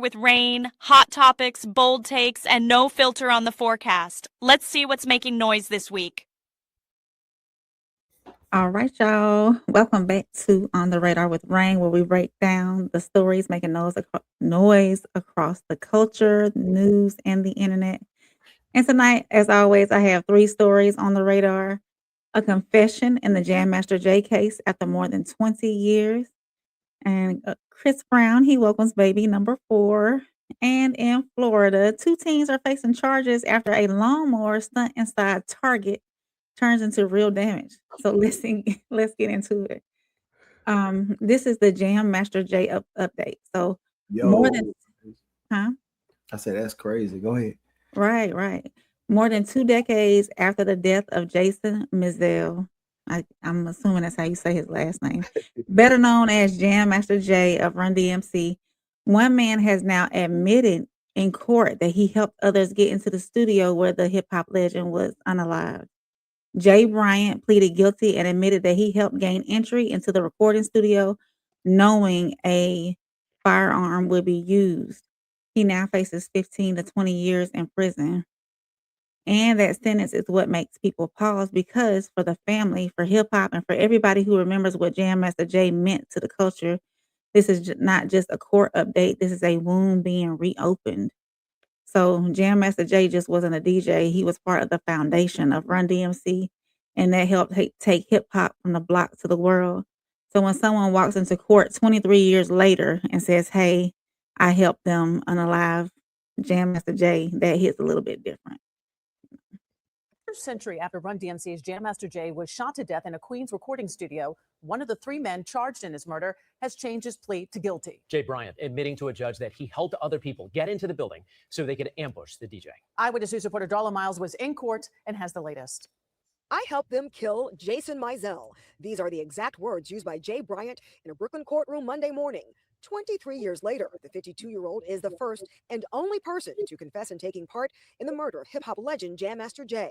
With rain, hot topics, bold takes, and no filter on the forecast. Let's see what's making noise this week. All right, y'all. Welcome back to On the Radar with Rain, where we break down the stories making noise across the culture, news, and the internet. And tonight, as always, I have 3 stories on the radar: a confession in the Jam Master Jay case after more than 20 years, and Chris Brown, he welcomes baby number 4. And in Florida, 2 teens are facing charges after a lawnmower stunt inside Target turns into real damage. So let's get into it. This is the Jam Master Jay update. So more than Yo, huh? I said that's crazy. Go ahead. Right. More than 2 decades after the death of Jason Mizell, I'm assuming that's how you say his last name, better known as Jam Master Jay of Run DMC, one man has now admitted in court that he helped others get into the studio where the hip hop legend was unalived. Jay Bryant pleaded guilty and admitted that he helped gain entry into the recording studio, knowing a firearm would be used. He now faces 15 to 20 years in prison. And that sentence is what makes people pause because for the family, for hip hop, and for everybody who remembers what Jam Master Jay meant to the culture, this is not just a court update. This is a wound being reopened. So Jam Master Jay just wasn't a DJ. He was part of the foundation of Run DMC, and that helped take hip hop from the block to the world. So when someone walks into court 23 years later and says, "Hey, I helped them unalive Jam Master Jay," that hits a little bit different. Century after Run DMC's Jam Master Jay was shot to death in a Queens recording studio, one of the 3 men charged in his murder has changed his plea to guilty. Jay Bryant admitting to a judge that he helped other people get into the building so they could ambush the DJ. Eyewitness News reporter Darla Miles was in court and has the latest. I helped them kill Jason Mizell. These are the exact words used by Jay Bryant in a Brooklyn courtroom Monday morning. 23 years later, the 52-year-old is the first and only person to confess in taking part in the murder of hip-hop legend Jam Master Jay.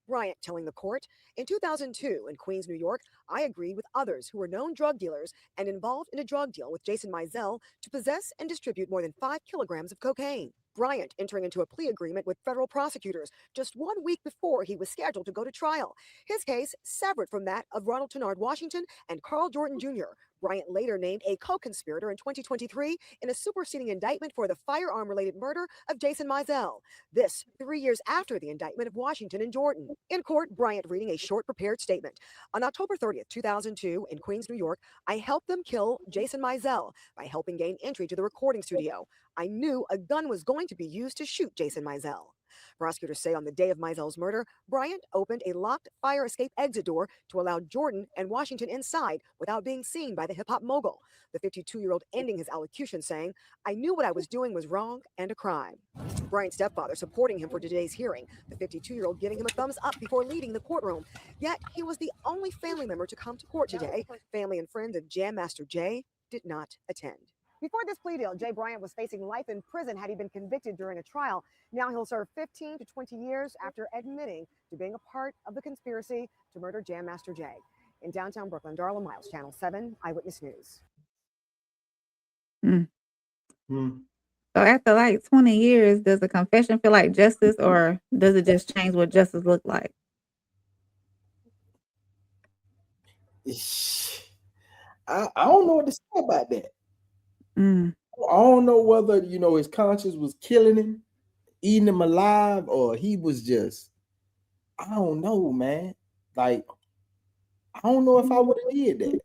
Bryant telling the court, in 2002 in Queens, New York, I agreed with others who were known drug dealers and involved in a drug deal with Jason Mizell to possess and distribute more than 5 kilograms of cocaine. Bryant entering into a plea agreement with federal prosecutors just 1 week before he was scheduled to go to trial. His case severed from that of Ronald Tennard Washington and Carl Jordan Jr. Bryant later named a co-conspirator in 2023 in a superseding indictment for the firearm-related murder of Jason Mizell. This 3 years after the indictment of Washington and Jordan. In court, Bryant reading a short prepared statement. On October 30th, 2002, in Queens, New York, I helped them kill Jason Mizell by helping gain entry to the recording studio. I knew a gun was going to be used to shoot Jason Mizell. Prosecutors say on the day of Mizell's murder, Bryant opened a locked fire escape exit door to allow Jordan and Washington inside without being seen by the hip-hop mogul. The 52-year-old ending his allocution saying, I knew what I was doing was wrong and a crime. Bryant's stepfather supporting him for today's hearing, the 52-year-old giving him a thumbs up before leaving the courtroom. Yet he was the only family member to come to court today. Family and friends of Jam Master Jay did not attend. Before this plea deal, Jay Bryant was facing life in prison had he been convicted during a trial. Now he'll serve 15 to 20 years after admitting to being a part of the conspiracy to murder Jam Master Jay. In downtown Brooklyn, Darla Miles, Channel 7, Eyewitness News. So after like 20 years, does a confession feel like justice, or does it just change what justice look like? I don't know what to say about that. Mm. I don't know whether his conscience was killing him, eating him alive, or he was just, I don't know, man. Like, I don't know if I would have did that.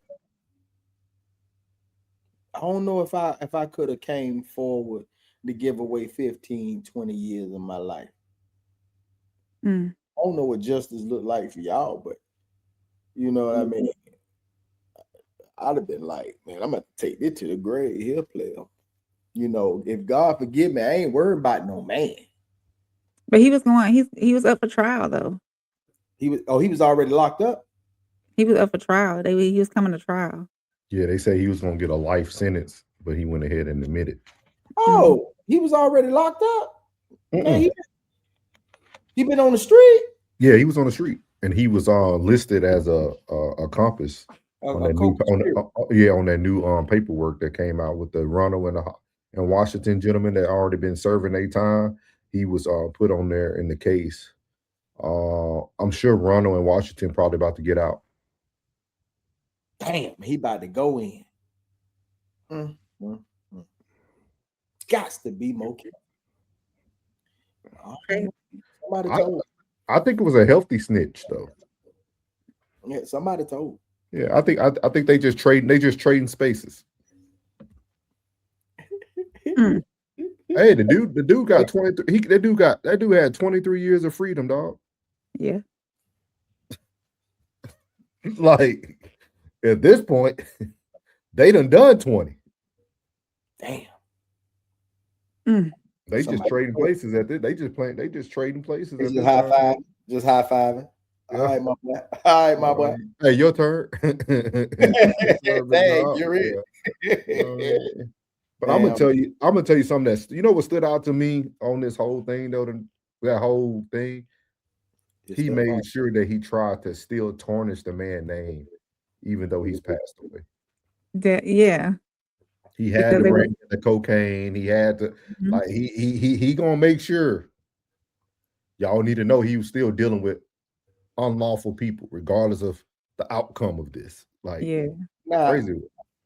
I don't know if I could have came forward to give away 15, 20 years of my life. Mm. I don't know what justice looked like for y'all, but you know what I mean? I'd have been like, man, I'm going to take this to the grave here, player. If God forgive me, I ain't worried about no man. But he was up for trial though. He was already locked up? He was up for trial. He was coming to trial. Yeah, they say he was going to get a life sentence, but he went ahead and admitted. Oh, he was already locked up? Man, he been on the street? Yeah, he was on the street, and he was listed as a accomplice on that new paperwork that came out with the runner and and Washington gentlemen that already been serving their time. He was put on there in the case. I'm sure Ronald and Washington probably about to get out. Damn, he about to go in. Gots to be more careful. Somebody told. I think it was a healthy snitch though. Yeah, somebody told. Yeah, I think they just trading spaces. Hey, the dude got 23. That dude had 23 years of freedom, dog. Yeah. Like at this point, they done 20. Damn. They just trading places at this. They just trading places. Just high five. Just high fiving. All right, my boy. All right, my boy. Hey, your turn. Dang, you're it. But I'm gonna tell you something that's what stood out to me on this whole thing though. That whole thing, he made sure that he tried to still tarnish the man's name, even though he's passed away. Yeah. He had to bring the cocaine. He had to like he gonna make sure y'all need to know he was still dealing with unlawful people, regardless of the outcome of this. Like, crazy.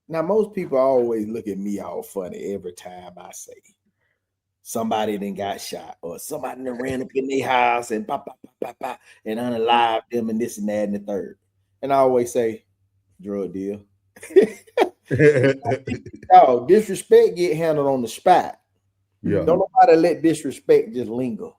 Now, most people always look at me all funny every time I say somebody then got shot or somebody then ran up in their house and and unalived them and this and that and the third. And I always say, drug deal. No, disrespect get handled on the spot. Yeah. Don't nobody let disrespect just linger.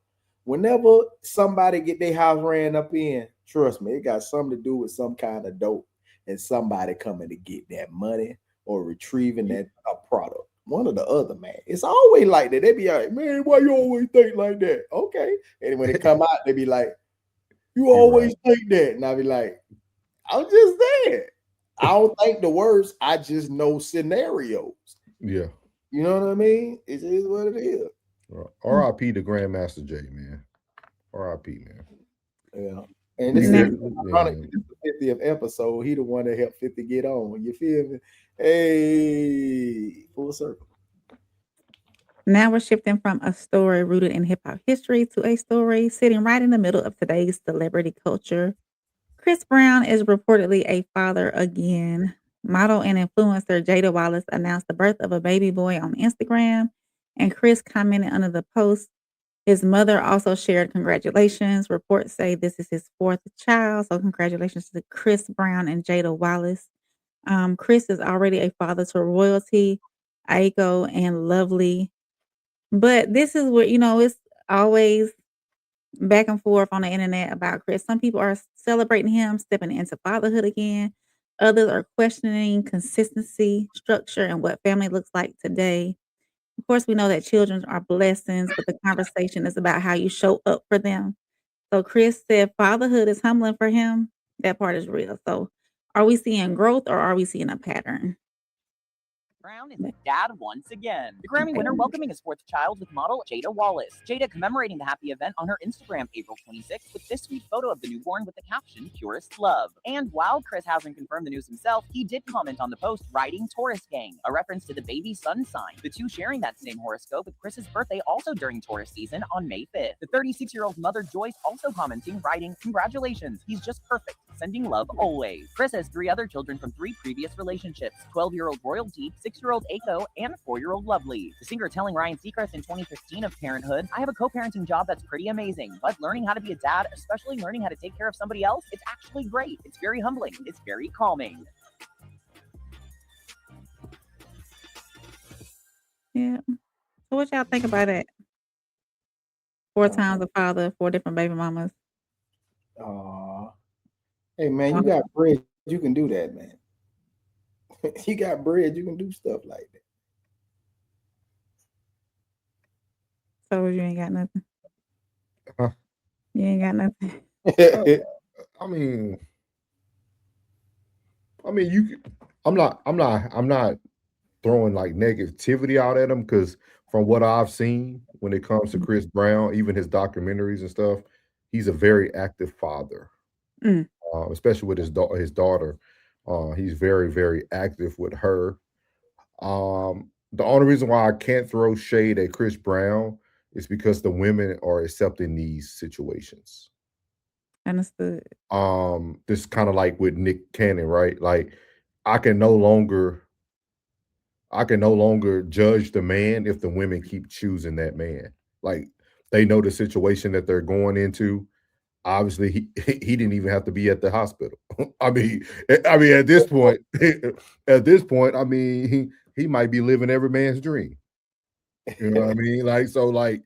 Whenever somebody get their house ran up in, trust me, it got something to do with some kind of dope and somebody coming to get that money or retrieving that product. One or the other, man. It's always like that. They be like, man, why you always think like that? Okay. And when it come out, they be like, you always think that. And I be like, I'm just saying. I don't think the worst. I just know scenarios. Yeah. You know what I mean? It is what it is. R.I.P. to Grandmaster Jay, man. R.I.P. man. Yeah. And this is the 50th episode. He the one that helped 50 get on. You feel me? Hey, full circle. Now we're shifting from a story rooted in hip-hop history to a story sitting right in the middle of today's celebrity culture. Chris Brown is reportedly a father again. Model and influencer Jada Wallace announced the birth of a baby boy on Instagram, and Chris commented under the post. His mother also shared congratulations. Reports say this is his fourth child, so congratulations to Chris Brown and Jada Wallace. Chris is already a father to royalty, Aiko, and Lovely. But this is what, it's always back and forth on the internet about Chris. Some people are celebrating him stepping into fatherhood again. Others are questioning consistency, structure, and what family looks like today. Of course, we know that children are blessings, but the conversation is about how you show up for them. So Chris said fatherhood is humbling for him. That part is real. So are we seeing growth or are we seeing a pattern? Brown is a dad once again. The Grammy winner welcoming his fourth child with model Jada Wallace. Jada commemorating the happy event on her Instagram April 26th with this sweet photo of the newborn with the caption, Purest Love. And while Chris hasn't confirmed the news himself, he did comment on the post, writing Taurus Gang, a reference to the baby sun sign. The two sharing that same horoscope with Chris's birthday also during Taurus season on May 5th. The 36-year-old mother Joyce also commenting, writing, congratulations, he's just perfect. Sending love always. Chris has 3 other children from 3 previous relationships, 12-year-old Royalty, 6-year-old Aiko, and 4-year-old Lovely. The singer telling Ryan Seacrest in 2015 of parenthood, I have a co-parenting job that's pretty amazing, but learning how to be a dad, especially learning how to take care of somebody else, it's actually great. It's very humbling. It's very calming. Yeah. So what y'all think about it? 4 times a father, 4 different baby mamas. Hey man, you got bread, you can do that, man. You got bread, you can do stuff like that. So you ain't got nothing. You ain't got nothing. I mean, you. I'm not throwing like negativity out at him because from what I've seen when it comes to Chris Brown, even his documentaries and stuff, he's a very active father. Especially with his daughter. He's very, very active with her. the only reason why I can't throw shade at Chris Brown is because the women are accepting these situations. Understood. This kind of like with Nick Cannon, right? Like I can no longer judge the man if the women keep choosing that man. Like they know the situation that they're going into. Obviously, he didn't even have to be at the hospital. I mean, at this point, I mean, he might be living every man's dream. You know what I mean? Like, so, like,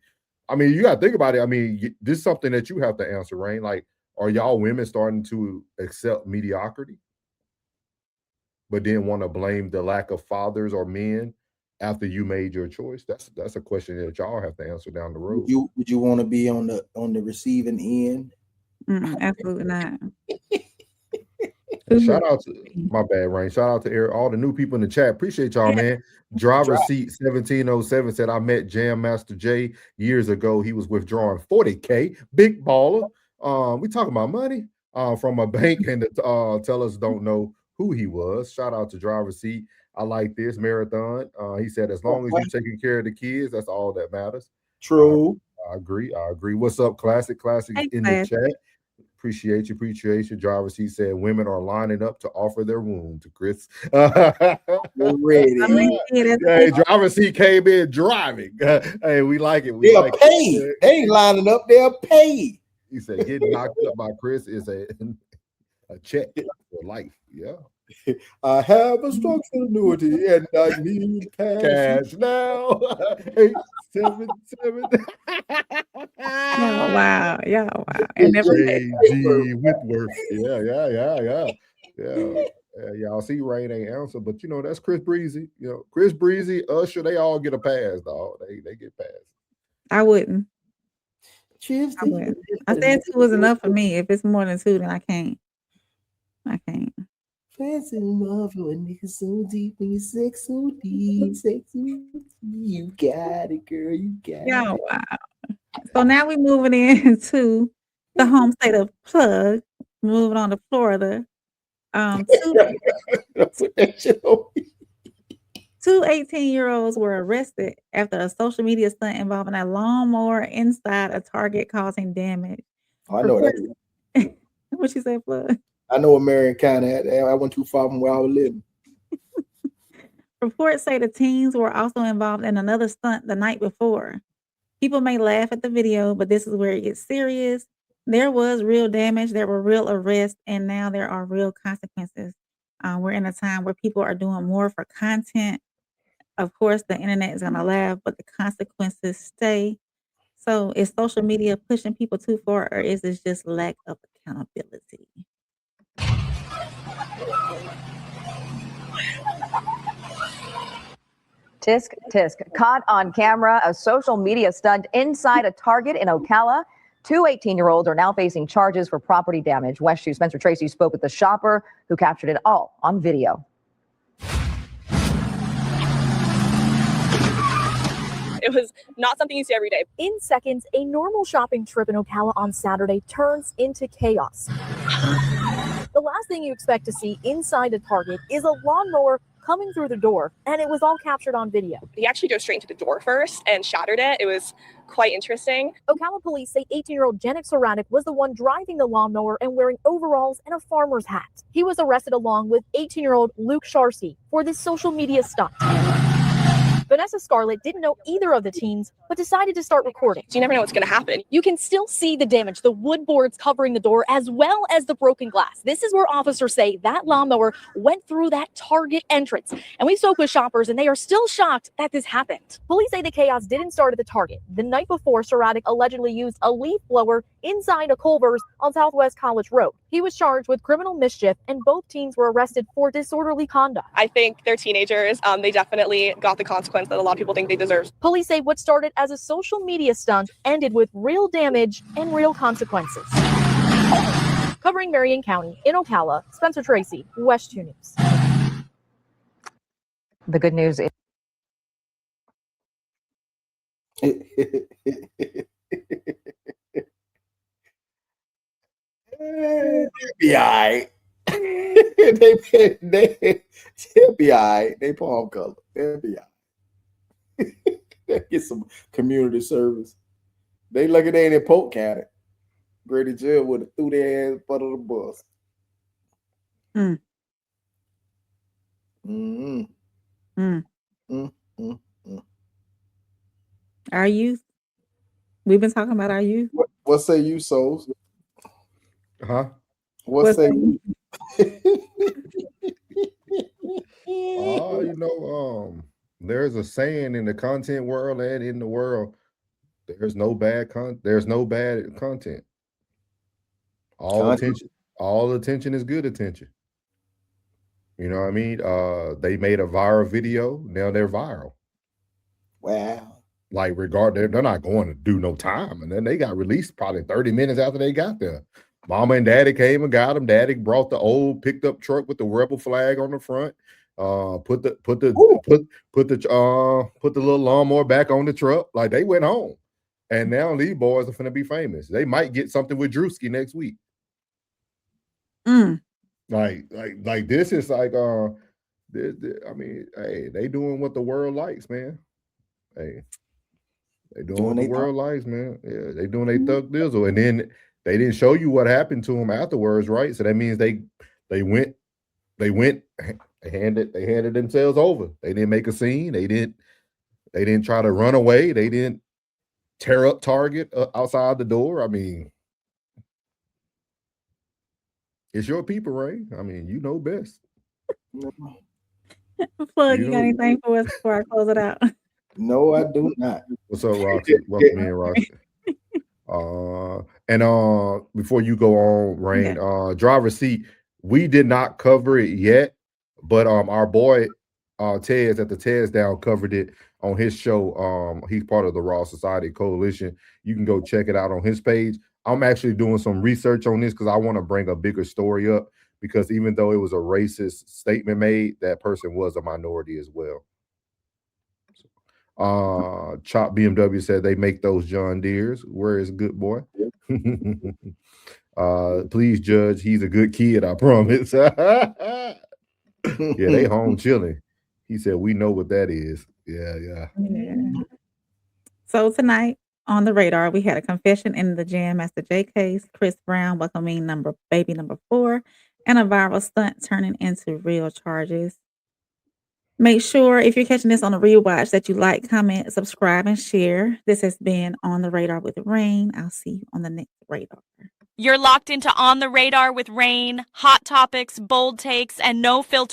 I mean, you got to think about it. I mean, this is something that you have to answer, Rain. Like, are y'all women starting to accept mediocrity, but then want to blame the lack of fathers or men after you made your choice? That's a question that y'all have to answer down the road. Would you want to be on the receiving end? Absolutely not. Shout out to my bad, Rain. Shout out to Eric, all the new people in the chat. Appreciate y'all, man. Driver seat 1707 said I met Jam Master Jay years ago. He was withdrawing 40K, big baller. We talking about money from a bank, and the tellers don't know who he was. Shout out to Driver seat. I like this marathon. He said as long as you're taking care of the kids, that's all that matters. True. I agree. What's up, Classic in the chat? Appreciate you. Driver seat said women are lining up to offer their womb to Chris. Ready. Hey, driver seat came in driving. Hey, we like it. They're paid. They ain't lining up. They're paid. He said getting knocked up by Chris is a check for life. Yeah. I have a structural annuity and I need cash now. 877. Wow. And JG Whitworth. Yeah. Y'all see Rain ain't answer, but you know that's Chris Breezy. You know, Chris Breezy, Usher, they all get a pass, dog. They get passed. I wouldn't. I said 2 was enough for me. If it's more than 2, then I can't. Fans in love with a nigga so deep when you sex so deep, you got it, girl. You got it. Wow. So now we're moving into the home state of Plug. Moving on to Florida. Two 18-year-olds were arrested after a social media stunt involving a lawnmower inside a Target causing damage. I know that. What you say, Plug? I know a Marion County. I went too far from where I was living. Reports say the teens were also involved in another stunt the night before. People may laugh at the video, but this is where it gets serious. There was real damage, there were real arrests, and now there are real consequences. We're in a time where people are doing more for content. Of course, the internet is going to laugh, but the consequences stay. So is social media pushing people too far, or is this just lack of accountability? Tisk, tisk. Caught on camera, a social media stunt inside a Target in Ocala. 2 18-year-olds are now facing charges for property damage. West 2 Spencer Tracy spoke with the shopper who captured it all on video. It was not something you see every day. In seconds, a normal shopping trip in Ocala on Saturday turns into chaos. The last thing you expect to see inside a Target is a lawnmower coming through the door, and it was all captured on video. He actually drove straight into the door first and shattered it. It was quite interesting. Ocala police say 18-year-old Janik Soratic was the one driving the lawnmower and wearing overalls and a farmer's hat. He was arrested along with 18-year-old Luke Sharsey for this social media stunt. Vanessa Scarlett didn't know either of the teens, but decided to start recording. You never know what's going to happen. You can still see the damage, the wood boards covering the door, as well as the broken glass. This is where officers say that lawnmower went through that Target entrance. And we spoke with shoppers, and they are still shocked that this happened. Police say the chaos didn't start at the Target. The night before, Soratic allegedly used a leaf blower inside a Culver's on Southwest College Road. He was charged with criminal mischief, and both teens were arrested for disorderly conduct. I think they're teenagers. They definitely got the consequence that a lot of people think they deserve. Police say what started as a social media stunt ended with real damage and real consequences. Covering Marion County, in Ocala, Spencer Tracy, West 2 News. The good news is be all right. They'll be all right. They palm color. They'll be all right. Get some community service. They lucky they ain't in Polk County. Grady Jail would have threw their ass butt of the bus. Mm. Mm-hmm. Mm. Mm-hmm. Our youth. We've been talking about our youth. What say you, Souls? Huh? What say you? There's a saying in the content world and in the world, there's no bad content. All attention is good attention. You know what I mean? They made a viral video, now they're viral. Wow. Like they're not going to do no time. And then they got released probably 30 minutes after they got there. Mama and daddy came and got them. Daddy brought the old picked up truck with the rebel flag on the front. Put the little lawnmower back on the truck. Like they went home. And now these boys are finna be famous. They might get something with Drewski next week. Mm. Like this is like I mean, hey, they doing what the world likes, man. Hey, they doing what the world likes, man. Yeah, they doing their thug dizzle. And then they didn't show you what happened to them afterwards, right? So that means they went, they handed themselves over. They didn't make a scene. They didn't try to run away. They didn't tear up Target outside the door. I mean, it's your people, Ray. I mean, you know best. Plug, you got anything for us before I close it out? No, I do not. What's up, Roxy? Welcome in, Roxy. And before you go on, Rain, driver's seat, we did not cover it yet, but our boy Tez at the Tez Down covered it on his show. He's part of the Raw Society Coalition. You can go check it out on his page. I'm actually doing some research on this because I want to bring a bigger story up, because even though it was a racist statement made, that person was a minority as well. Chop BMW said they make those John Deeres. Where is good boy? Please judge, he's a good kid, I promise. Yeah, they home chilling. He said we know what that is. Yeah. So tonight on the radar, we had a confession in the Jam Master J case, Chris Brown welcoming baby number 4, and a viral stunt turning into real charges. Make sure, if you're catching this on a rewatch, that you like, comment, subscribe, and share. This has been On the Radar with Rain. I'll see you on the next radar. You're locked into On the Radar with Rain, hot topics, bold takes, and no filter.